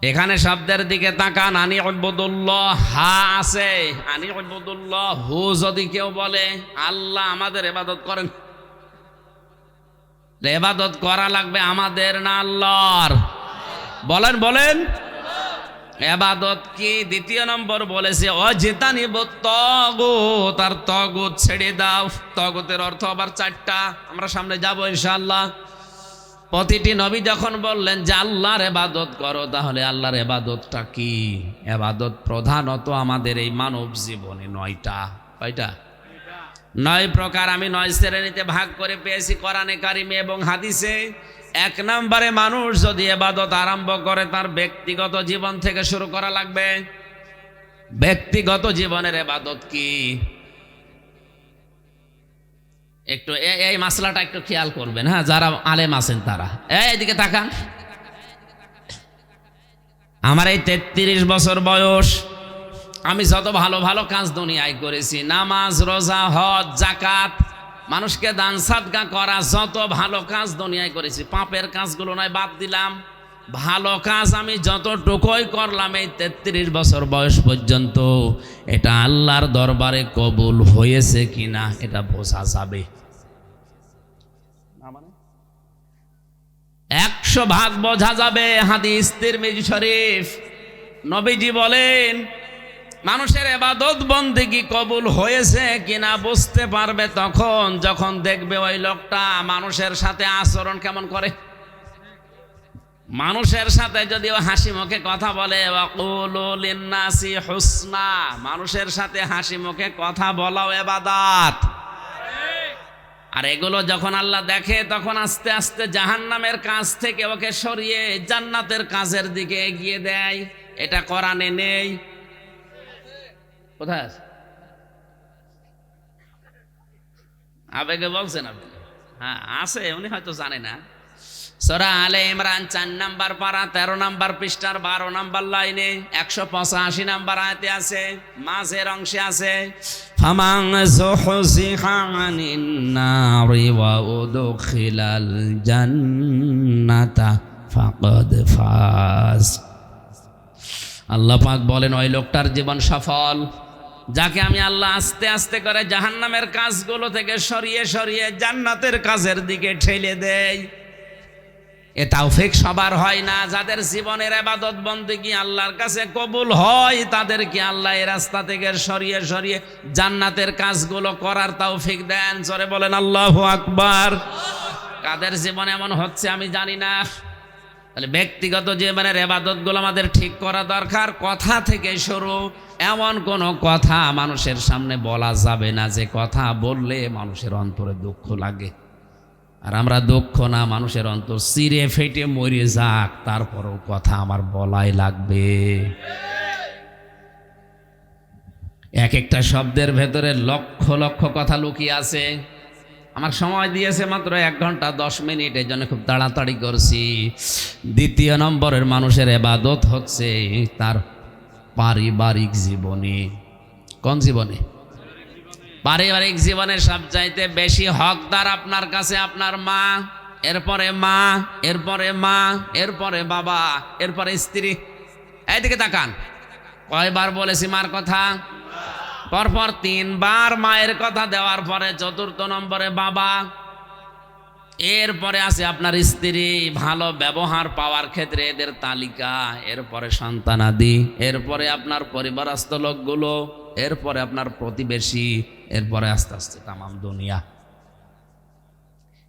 এখানে শব্দের দিকে তাকান, আনি ইবাদুল্লাহ, হা আছে, আনি ইবাদুল্লাহ হু যদি কেউ বলে, আল্লাহ আমাদের ইবাদত করেন। ইবাদত করা লাগবে আমাদের না আল্লাহর? বলেন বলেন। ইবাদত কি? 2 নম্বর বলেছে অজিতানিবুত তাগুত, আর তাগুত ছেড়ে দাও। তাগুতের অর্থ আবার 4টা, আমরা সামনে যাব ইনশাআল্লাহ। প্রতিটি নবী যখন বললেন যে আল্লাহর ইবাদত করো, তাহলে আল্লাহর ইবাদতটা কি? ইবাদত প্রধানত আমাদের এই মানব জীবনে 9টা। কয়টা? 9 প্রকার। আমি 9 শ্রেণীতে ভাগ করে পেয়েছি কোরআনে কারিমে এবং হাদিসে। 1 নম্বরে মানুষ যদি ইবাদত আরম্ভ করে, তার ব্যক্তিগত জীবন থেকে শুরু করা লাগবে। ব্যক্তিগত জীবনের ইবাদত কি? একটু এই মাসলাটা একটু খেয়াল করবেন, হ্যাঁ, যারা আলেম আছেন তারা। এইদিকে তাকান। আমার এই 33 বছর বয়স, আমি যত ভালো ভালো কাজ দুনিয়ায় করেছি, নামাজ, রোজা, হজ, জাকাত, মানুষকে দান সাদকা করা, যত ভালো কাজ দুনিয়ায় করেছি। পাপের কাজগুলো নয়, বাদ দিলাম। ভালো কাজ আমি যতটুকুই করলাম এই 33 বছর বয়স পর্যন্ত, এটা আল্লাহর দরবারে কবুল হয়েছে কিনা এটা বোঝা যাবে। 100% বোঝা যাবে। হাদিস তিরমিজি শরীফ, নবীজি বলেন, মানুষের ইবাদত বন্দেগী কবুল হয়েছে কিনা বুঝতে পারবে তখন যখন দেখবে ওই লোকটা মানুষের সাথে আচরণ কেমন করে। মানুষের সাথে যদিও হাসি মুখে কথা বলে, ওয়াকুলু লিন্নাসি হুসনা, মানুষের সাথে হাসি মুখে কথা বলাও ইবাদত। আর এগুলো যখন আল্লাহ দেখে তখন আস্তে আস্তে জাহান্নামের কাজ থেকে ওকে সরিয়ে জান্নাতের কাজের দিকে এগিয়ে দেয়। এটা কোরআনে নেই। কোথায় আছে? আবেগে বলছেন আপনি? হ্যাঁ আছে, উনি হয়তো জানে না। সূরা আলে ইমরান 4 নাম্বার পারা 13 নাম্বার পৃষ্ঠার 12 নাম্বার লাইনে 185 নাম্বার আয়াতে আছে, মাঝের অংশে আছে, ফামান যুহজিহা আনিন নারি ওয়া উদখিলাল জান্নাতা ফাকাদ ফাজ। আল্লাহ পাক বলেন ওই লোকটার জীবন সফল যাকে আমি আল্লাহ আস্তে আস্তে করে জাহান্নামের কাজগুলো থেকে সরিয়ে সরিয়ে জান্নাতের কাজের দিকে ঠেলে দেয়। এ তাওফিক সবার হয় না। যাদের জীবনের ইবাদত বন্দেগী আল্লাহর কাছে কবুল হয় তাদেরকে আল্লাহ এই রাস্তা থেকে সরিয়ে সরিয়ে জান্নাতের কাজগুলো করার তৌফিক দেন। জোরে বলেন আল্লাহু আকবার। কাদের জীবনে এমন হচ্ছে আমি জানি না। তাহলে ব্যক্তিগত জীবনের ইবাদতগুলো আমাদের ঠিক করা দরকার। কথা থেকে শুরু। এমন কোনো কথা মানুষের সামনে বলা যাবে না যে কথা বললে মানুষের অন্তরে দুঃখ লাগে। আর আমরা দুঃখ না, মানুষের অন্তর চিরে ফেটে মরে যাক, তারপরেও কথা আমার বলাই লাগবে। এক একটা শব্দের ভেতরে লক্ষ লক্ষ কথা লুকিয়ে আছে। আমার সময় দিয়েছে মাত্র 1 ঘন্টা 10 মিনিট, এই জন্য খুব তাড়াতাড়ি করছি। দ্বিতীয় নম্বরের মানুষের ইবাদত হচ্ছে তার পারিবারিক জীবনে। কোন জীবনে? পারিবারিক জীবনে সবচাইতে বেশি হকদার আপনার কাছে আপনার মা, এরপরে মা, এরপরে মা, এরপরে বাবা, এরপরে স্ত্রী। এইদিকে তাকান, কয়বার বলেছি মার কথা? পরপর 3 বার মায়ের কথা দেওয়ার পরে 4র্থ নম্বরে বাবা, এরপরে আছে আপনার স্ত্রী। ভালো ব্যবহার পাওয়ার ক্ষেত্রে এদের তালিকা, এরপরে সন্তানাদি, এরপরে আপনার পরিবারস্থ লোকগুলো, এরপরে আপনার প্রতিবেশী, এরপরে আস্তে আস্তে তামাম দুনিয়া।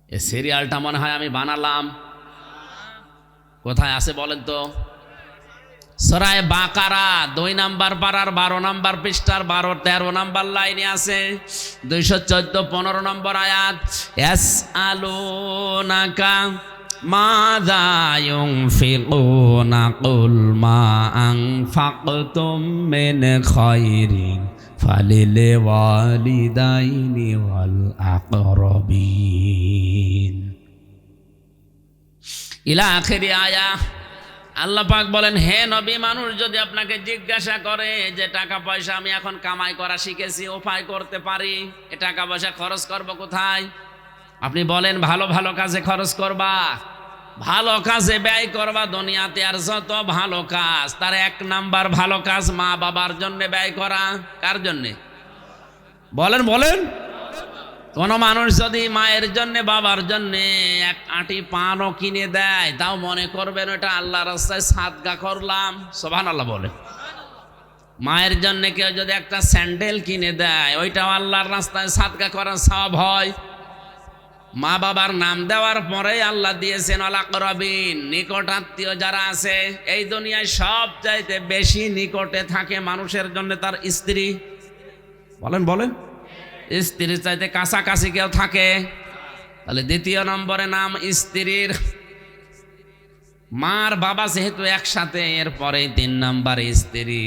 এই সিরিয়ালটা মনে হয় আমি বানালাম। কোথায় আছে বলেন তো? সূরা বাকারা 2 নাম্বার পারার 12 নাম্বার পৃষ্ঠার 12-13 নাম্বার লাইনে আছে, 214-15 নম্বর আয়াত। ইয়াসআলুনাকা মাযা ইউনফিকুনা কুল মা আনফাকতুম মিন খায়রিন ফালিল ওয়ালিদাইনি ওয়াল আকরাবিন ইলা আখিরি আয়া। আল্লাহ পাক বলেন, হে নবী, মানুষ যদি আপনাকে জিজ্ঞাসা করে যে টাকা পয়সা আমি এখন কামাই করা শিখেছি, উপায় করতে পারি, এ টাকা পয়সা খরচ করব কোথায়? আপনি বলেন ভালো ভালো কাজে খরচ করবা, ভালো কাজে ব্যয় করবা। দুনিয়াতে আর যত ভালো কাজ, তার 1 নাম্বার ভালো কাজ মা বাবার জন্য ব্যয় করা। কার জন্যে? বলেন বলেন। কোন মানুষ যদি মায়ের জন্য বাবার জন্য 1 আঁটি পানও কিনে দেয়, তাও মনে করবেন ওটা আল্লাহর রাস্তায় সাদকা করলাম। সুবহানাল্লাহ বলে। মায়ের জন্য কেউ যদি একটা স্যান্ডেল কিনে দেয়, ওইটাও আল্লাহর রাস্তায় সাদকা করার সওয়াব হয়। মা বাবার নাম দেওয়ার পরে আল্লাহ দিয়েছেন আল আকরাবিন, নিকট আত্মীয় যারা আছে। এই দুনিয়ায় সব চাইতে বেশি নিকটে থাকে মানুষের জন্য তার স্ত্রী। বলেন বলেন। স্ত্রীর চাইতে কাছাকাছি কেউ থাকে? তাহলে 2য় নম্বরে নাম স্ত্রীর। মার বাবা যেহেতু একসাথে, এরপরে 3 নম্বরে স্ত্রী,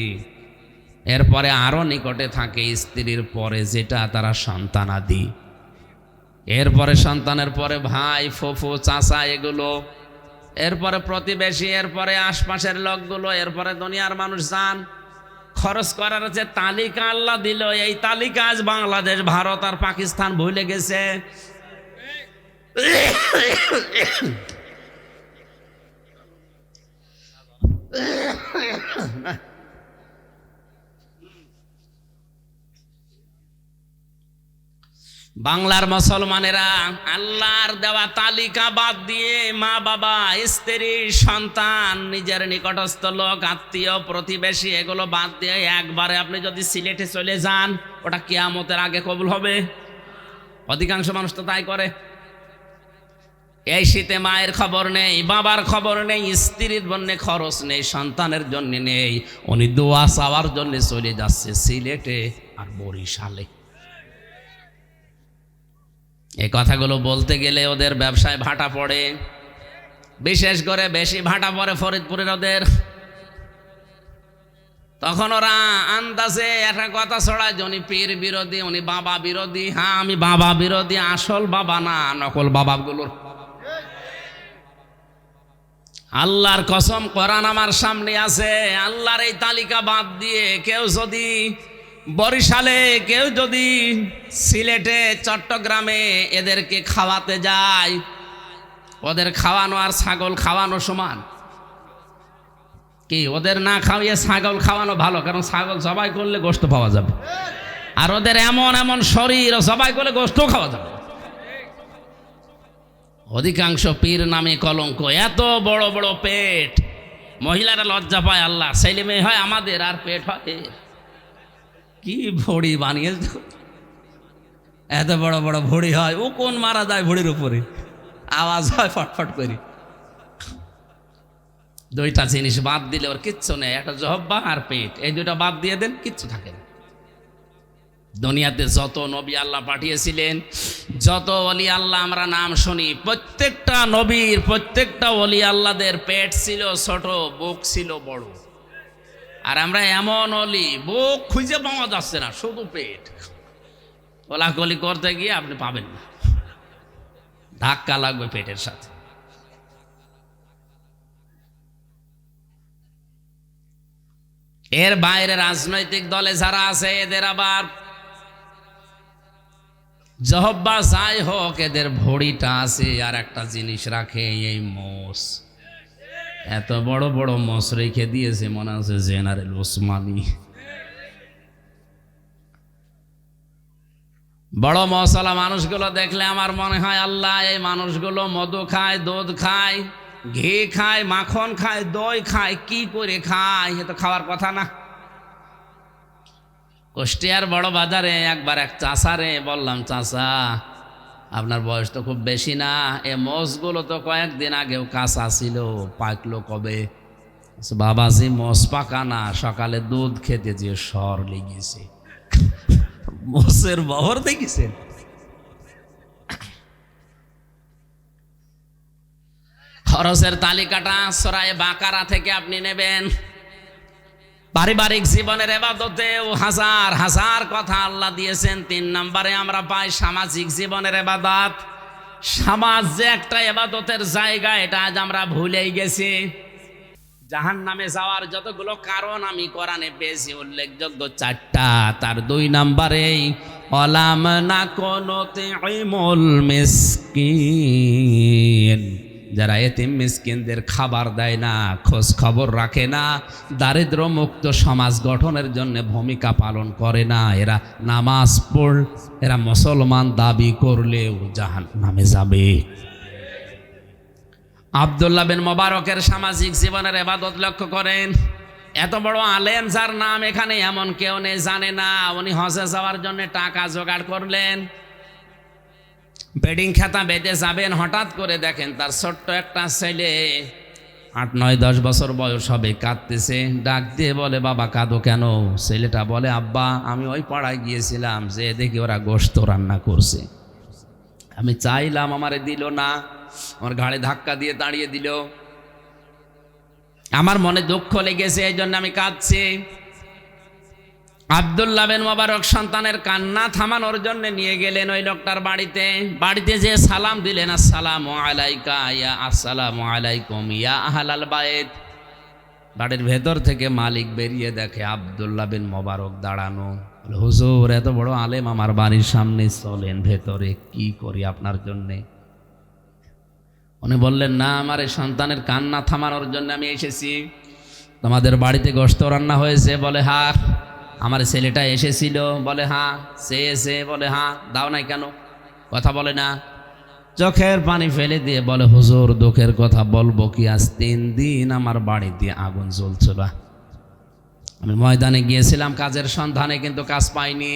এরপরে আরো নিকটে থাকে স্ত্রীর পরে যেটা তারা সন্তানাদি, এরপরে সন্তানের পরে ভাই, ফুফু, চাচা, এগুলো, এরপরে প্রতিবেশী, এরপরে আশপাশের লোকগুলো, এরপরে দুনিয়ার মানুষ। যান খরচ করার যে তালিকা আল্লাহ দিল, এই তালিকা আজ বাংলাদেশ, ভারত আর পাকিস্তান ভুলে গেছে। বাংলার মুসলমানেরা আল্লাহর দেওয়া তালিকা বাদ দিয়ে মা বাবা, স্ত্রী, সন্তান, নিজের নিকটস্থ লোক, আত্মীয়, প্রতিবেশী এগুলো বাদ দিয়ে একবারে আপনি যদি সিলেটে চলে যান, ওটা কিয়ামতের আগে কবুল হবে। অধিকাংশ মানুষ তো তাই করে। এই শীতে মায়ের খবর নেই, বাবার খবর নেই, স্ত্রীর জন্য খরচ নেই, সন্তানের জন্য নেই, উনি দোয়া চাওয়ার জন্য চলে যাচ্ছে সিলেটে আর বরিশালে। এই কথাগুলো বলতে গেলে ওদের ব্যবসায় ভাটা পড়ে, বিশেষ করে বেশি ভাটা পড়ে ফরিদপুরের ওদের। তখন ওরা আন্দাজে একটা কথা ছড়ায় যে উনি পীর বিরোধী, উনি বাবা বিরোধী। হ্যাঁ, আমি বাবা বিরোধী, আসল বাবা না, নকল বাবাগুলোর। আল্লাহর কসম, কোরআন আমার সামনে আছে, আল্লাহর এই তালিকা বাদ দিয়ে কেউ যদি বরিশালে, কেউ যদি সিলেটে, চট্টগ্রামে এদেরকে খাওয়াতে যায়, ওদের খাওয়ানো আর ছাগল খাওয়ানো সমান কি? ওদের না খাওয়িয়ে ছাগল খাওয়ানো ভালো, কারণ ছাগল জবাই করলে গোশত পাওয়া যাবে, আর ওদের এমন এমন শরীর, জবাই করলে গোশতও খাওয়া যাবে। অধিকাংশ পীর নামে কলঙ্ক, এত বড় বড় পেট, মহিলারা লজ্জা পায়। আল্লাহ, ছেলে মেয়ে হয় আমাদের আর পেট হয়। কি ভড়ি বানিয়েছে, এত বড় বড় ভড়ি হয়, ও কোন মারা যায় ভড়ির উপরে, আওয়াজ হয় ফটফট করে। দুইটা জিনিস বাদ দিলে ওর কিচ্ছু নেই, একটা জহব্বা আর পেট, এই দুইটা বাদ দিয়ে দেন, কিচ্ছু থাকে না। দুনিয়াতে যত নবী আল্লাহ পাঠিয়েছিলেন, যত ওলি আল্লাহ আমরা নাম শুনি, প্রত্যেকটা নবীর, প্রত্যেকটা ওলি আল্লাহদের পেট ছিল ছোট, বুক ছিল বড়। আর আমরা এমন অলি, বুক খুঁজে পাওয়া যাচ্ছে না, শুধু পেট। কোলাকুলি করতে গিয়ে আপনি পাবেন না, ধাক্কা লাগবে পেটের সাথে। এর বাইরে রাজনৈতিক দলে যারা আছে, এদের আবার জহব্বা যাই হোক, এদের ভড়িটা আছে আর একটা জিনিস রাখে, এই মোষ। এত বড় বড় মোষ রেখে দিয়েছে, মনে হচ্ছে জেনারেল ওসমানী। বড় মশলা মানুষগুলো দেখলে আমার মনে হয়, আল্লাহ, এই মানুষগুলো মধু খায়, দুধ খায়, ঘি খায়, মাখন খায়, দই খায়, কি করে খায়? এ তো খাওয়ার কথা না। কুষ্টিয়ার বড় বাজারে একবার এক চাষারে বললাম, চাষা, আপনার বয়স তো খুব বেশি না, এ মোষগুলো তো কয়েকদিন আগেও কাঁচা ছিল, পাকলো কবে? বাবাজি, মোষ পাকা না, সকালে দুধ খেতে যে সর লেগেছে। মোষের বহর দেখেছেন? খরচের তালিকাটা সূরা বাকারা থেকে আপনি নেবেন। পারিবারিক জীবনের ইবাদতেও হাজার হাজার কথা আল্লাহ দিয়েছেন। 3 নম্বরে আমরা পাই সামাজিক জীবনের ইবাদত। সমাজ যে একটা ইবাদতের জায়গা, এটা আজ আমরা ভুলেই গেছি। জাহান্নামে যাওয়ার যতগুলো কারণ আমি কোরআনে পেয়েছি, উল্লেখযোগ্য 4টা। তার 2 নম্বরেই অলাম না কোনতে ইমুল মিসকিন, যারা এতিম মিসকিনদের খাবার দেয় না, খোঁজ খবর রাখে না, দারিদ্র মুক্ত সমাজ গঠনের জন্য ভূমিকা পালন করে না, এরা নামাজ পড়, এরা মুসলমান দাবি করলেও জাহান্নামে যাবে। আব্দুল্লাহ বিন মুবারকের সামাজিক জীবনের ইবাদত লক্ষ্য করেন। এত বড় আলেম, যার নাম এখানে এমন কেউ নেই জানে না। উনি হজে যাওয়ার জন্য টাকা জোগাড় করলেন, বেডিং খাতা বেঁধে যাবেন। হঠাৎ করে দেখেন তার ছোট্ট একটা ছেলে, 8, 9, 10 বছর বয়স হবে, কাঁদতেছে। ডাক দিয়ে বলে, বাবা কাঁদো কেন? ছেলেটা বলে, আব্বা, আমি ওই পাড়ায় গিয়েছিলাম, যে দেখি ওরা গোশত রান্না করছে, আমি চাইলাম, আমারে দিল না, আমার ঘাড়ে ধাক্কা দিয়ে দাঁড়িয়ে দিল, আমার মনে দুঃখ লেগেছে, এই জন্য আমি কাঁদছি। আব্দুল্লাহ বিন মুবারক সন্তানের কান্না থামানোর জন্য নিয়ে গেলেন ওই লোকটার বাড়িতে। বাড়িতে যে সালাম দিলেন, আসসালামু আলাইকা ইয়া, আসসালামু আলাইকুম ইয়া আহলাল বাইত। বাড়ির ভেতর থেকে মালিক বেরিয়ে দেখে আব্দুল্লাহ বিন মুবারক দাঁড়ানো। হুজুর, এত বড় আলেম আমার বাড়ির সামনে, চলেন ভেতরে, কি করি আপনার জন্যে? উনি বললেন, না, আমার এই সন্তানের কান্না থামানোর জন্য আমি এসেছি। তোমাদের বাড়িতে গোশত রান্না হয়েছে? বলে হ্যাঁ। আমার ছেলেটা এসেছিল? বলে হ্যাঁ। সে এসে? বলে হ্যাঁ। দাও নাই কেন? কথা বলে না? চোখের পানি ফেলে দিয়ে বলে, হুজুর দুঃখের কথা বলবো কি, আজ 3 দিন আমার বাড়ি দিয়ে আগুন জ্বলছিল। আমি ময়দানে গিয়েছিলাম কাজের সন্ধানে, কিন্তু কাজ পাইনি।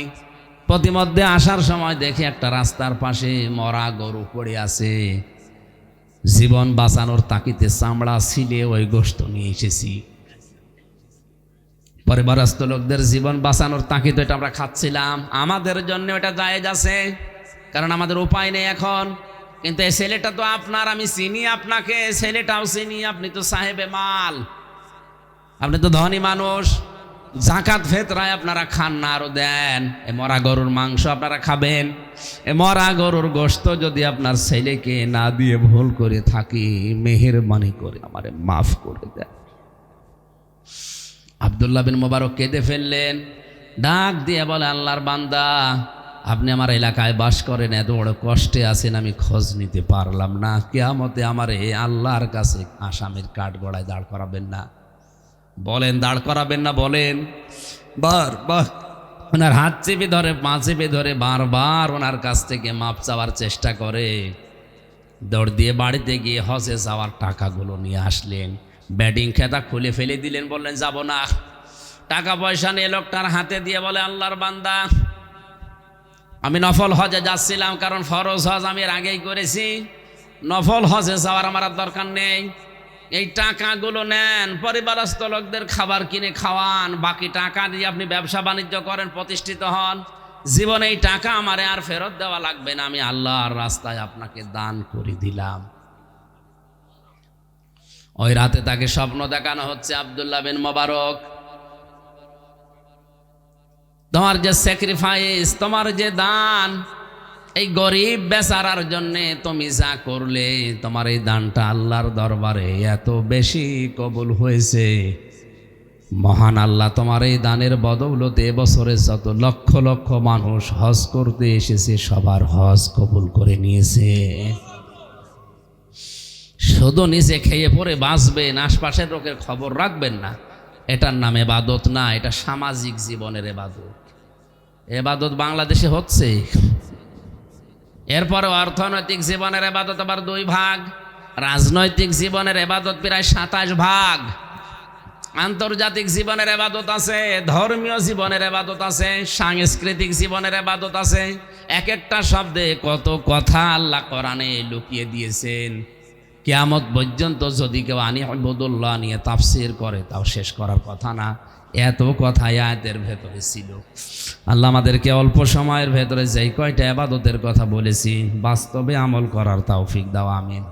প্রতিমধ্যে আসার সময় দেখি একটা রাস্তার পাশে মরা গরু পড়ে আছে। জীবন বাঁচানোর তাকিতে চামড়া ছিলে ওই গোশত নিয়ে এসেছি। পরিবারস্থ লোকদের জীবন বাঁচানোর তাকিতে এটা আমরা খাচ্ছিলাম, আমাদের জন্য এটা জায়েজ আছে, কারণ আমাদের উপায় নেই এখন। কিন্তু এই ছেলেটা তো আপনার, আমি চিনি আপনাকে, ছেলেটাও চিনি, আপনি তো সাহেবে মাল, আপনি তো ধনী মানুষ, জাকাত ফেতরায় আপনারা খান না, আরো দেন। এ মরা গরুর মাংস আপনারা খাবেন, এ মরা গরুর গোশত যদি আপনার ছেলেকে না দিয়ে ভুল করে থাকি, মেহেরবানি করে আমারে মাফ করে দেন। আব্দুল্লাহ বিন মোবারক কেঁদে ফেললেন, ডাক দিয়ে বলে, আল্লাহর বান্দা, আপনি আমার এলাকায় বাস করেন, এত বড় কষ্টে আছেন, আমি খোঁজ নিতে পারলাম না, কিয়ামতে আমার এই আল্লাহর কাছে আসামির কাঠ গড়ায় দাঁড় করাবেন না? বলেন দাঁড় করাবেন না? বলেন। বারবার ওনার হাত চেপে ধরে, পা চেপে ধরে, বারবার ওনার কাছ থেকে মাপ চাওয়ার চেষ্টা করে। দৌড় দিয়ে বাড়িতে গিয়ে হজে যাওয়ার টাকাগুলো নিয়ে আসলেন, ব্যাটিং খেতা খুলে ফেলে দিলেন, বললেন যাব না। টাকা পয়সা নিয়ে লোকটার হাতে দিয়ে বলে, আল্লাহর বান্দা, আমি নফল হজে যাচ্ছিলাম, কারণ ফরজ হজ আমি এর আগেই করেছি, নফল হজে যাওয়ার আমার আর দরকার নেই। এই টাকাগুলো নেন, পরিবারস্থ লোকদের খাবার কিনে খাওয়ান, বাকি টাকা দিয়ে আপনি ব্যবসা বাণিজ্য করেন, প্রতিষ্ঠিত হন। জীবনে এই টাকা আমারে আর ফেরত দেওয়া লাগবে না, আমি আল্লাহর রাস্তায় আপনাকে দান করে দিলাম। ওই রাতে তাকে স্বপ্ন দেখানো হচ্ছে, আব্দুল্লাহ বিন মোবারক, তোমার যে স্যাক্রিফাইস, তোমার যে দান, এই গরিব বেচারার জন্যে তুমি যা করলে, তোমার এই দানটা আল্লাহর দরবারে এত বেশি কবুল হয়েছে। মহান আল্লাহ তোমার এই দানের বদৌলতে এবছরে যত লক্ষ লক্ষ মানুষ হজ করতে এসেছে, সবার হজ কবুল করে নিয়েছে। শুধু নিজে খেয়ে পরে বাঁচবেন, আশপাশের লোকের খবর রাখবেন না, এটার নাম এবাদত না, এটা সামাজিক জীবনের এবাদত। এবাদত বাংলাদেশে হচ্ছে। এরপরে অর্থনৈতিক জীবনের এবাদত আবার 2 ভাগ, রাজনৈতিক জীবনের এবাদত প্রায় 27 ভাগ, আন্তর্জাতিক জীবনের এবাদত আছে, ধর্মীয় জীবনের এবাদত আছে, সাংস্কৃতিক জীবনের এবাদত আছে। এক একটা শব্দে কত কথা আল্লাহ কোরআনে লুকিয়ে দিয়েছেন। কিয়ামত পর্যন্ত যদি কেউ আনিবুদুল্লাহ নিয়ে তাফসীর করে, তাও শেষ করার কথা না, এত কথা আয়াতের ভেতরে ছিল। আল্লাহ আমাদেরকে অল্প সময়ের ভেতরে যেই কয়টা ইবাদতের কথা বলেছি, বাস্তবে আমল করার তৌফিক দাও, আমিন।